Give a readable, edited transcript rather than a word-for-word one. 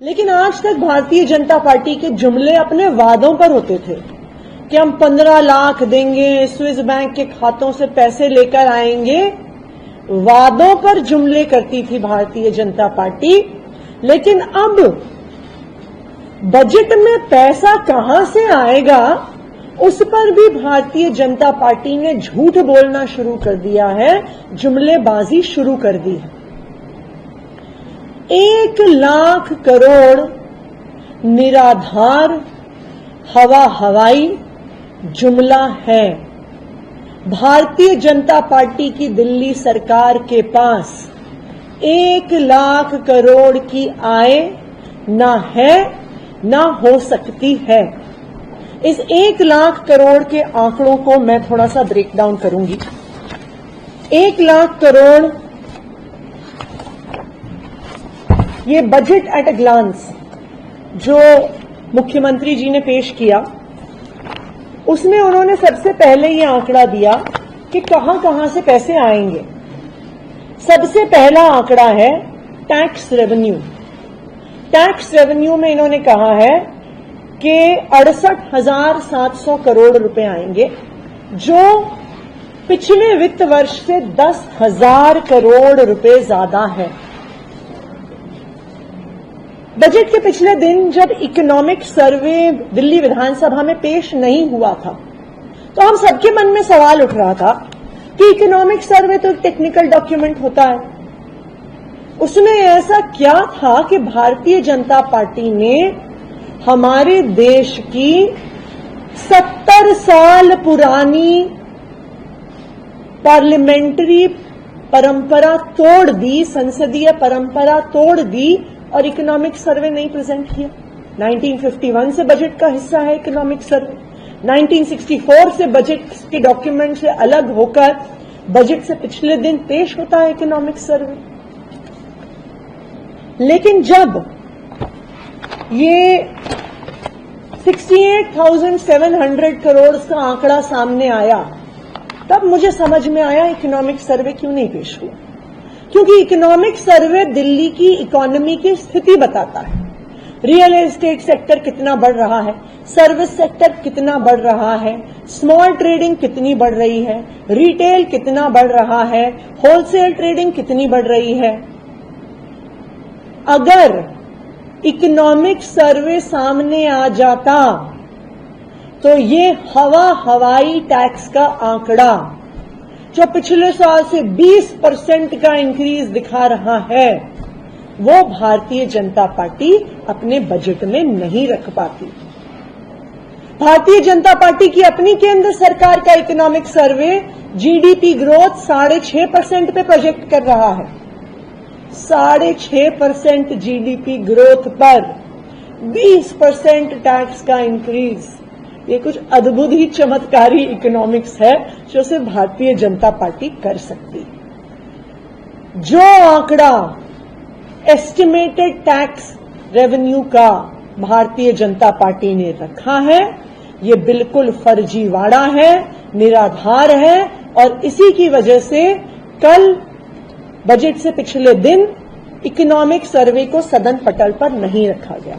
लेकिन आज तक भारतीय जनता पार्टी के जुमले अपने वादों पर होते थे कि हम 15 लाख देंगे, स्विस बैंक के खातों से पैसे लेकर आएंगे। वादों पर जुमले करती थी भारतीय जनता पार्टी, लेकिन अब बजट में पैसा कहां से आएगा उस पर भी भारतीय जनता पार्टी ने झूठ बोलना शुरू कर दिया है, जुमलेबाजी शुरू कर दी है। 1 लाख करोड़ निराधार हवा हवाई जुमला है। भारतीय जनता पार्टी की दिल्ली सरकार के पास 1 लाख करोड़ की आय ना है ना हो सकती है। इस 1 लाख करोड़ के आंकड़ों को मैं थोड़ा सा ब्रेक डाउन करूंगी। 1 लाख करोड़ ये बजट एट अ ग्लांस जो मुख्यमंत्री जी ने पेश किया, उसमें उन्होंने सबसे पहले ये आंकड़ा दिया कि कहां कहां से पैसे आएंगे। सबसे पहला आंकड़ा है टैक्स रेवेन्यू। टैक्स रेवेन्यू में इन्होंने कहा है कि 68,700 करोड़ रुपए आएंगे, जो पिछले वित्त वर्ष से 10,000 करोड़ रुपए ज्यादा है। बजट के पिछले दिन जब इकोनॉमिक सर्वे दिल्ली विधानसभा में पेश नहीं हुआ था, तो हम सबके मन में सवाल उठ रहा था कि इकोनॉमिक सर्वे तो एक टेक्निकल डॉक्यूमेंट होता है, उसमें ऐसा क्या था कि भारतीय जनता पार्टी ने हमारे देश की 70 साल पुरानी पार्लियामेंट्री परंपरा तोड़ दी, संसदीय परंपरा तोड़ दी और इकोनॉमिक सर्वे नहीं प्रेजेंट किया। 1951 से बजट का हिस्सा है इकोनॉमिक सर्वे। 1964 से बजट के डॉक्यूमेंट से अलग होकर बजट से पिछले दिन पेश होता है इकोनॉमिक सर्वे। लेकिन जब ये 68,700 करोड़ का आंकड़ा सामने आया, तब मुझे समझ में आया इकोनॉमिक सर्वे क्यों नहीं पेश हुआ। क्योंकि इकोनॉमिक सर्वे दिल्ली की इकोनॉमी की स्थिति बताता है। रियल एस्टेट सेक्टर कितना बढ़ रहा है, सर्विस सेक्टर कितना बढ़ रहा है, स्मॉल ट्रेडिंग कितनी बढ़ रही है, रिटेल कितना बढ़ रहा है, होलसेल ट्रेडिंग कितनी बढ़ रही है। अगर इकोनॉमिक सर्वे सामने आ जाता तो ये हवाई टैक्स का आंकड़ा जो पिछले साल से 20% का इंक्रीज दिखा रहा है, वो भारतीय जनता पार्टी अपने बजट में नहीं रख पाती। भारतीय जनता पार्टी की अपनी केंद्र सरकार का इकोनॉमिक सर्वे जीडीपी ग्रोथ 6.5% पे प्रोजेक्ट कर रहा है। 6.5% जीडीपी ग्रोथ पर 20% टैक्स का इंक्रीज, ये कुछ अद्भुत ही चमत्कारी इकोनॉमिक्स है जो सिर्फ भारतीय जनता पार्टी कर सकती है। जो आंकड़ा एस्टिमेटेड टैक्स रेवेन्यू का भारतीय जनता पार्टी ने रखा है, ये बिल्कुल फर्जीवाड़ा है, निराधार है, और इसी की वजह से कल बजट से पिछले दिन इकोनॉमिक सर्वे को सदन पटल पर नहीं रखा गया।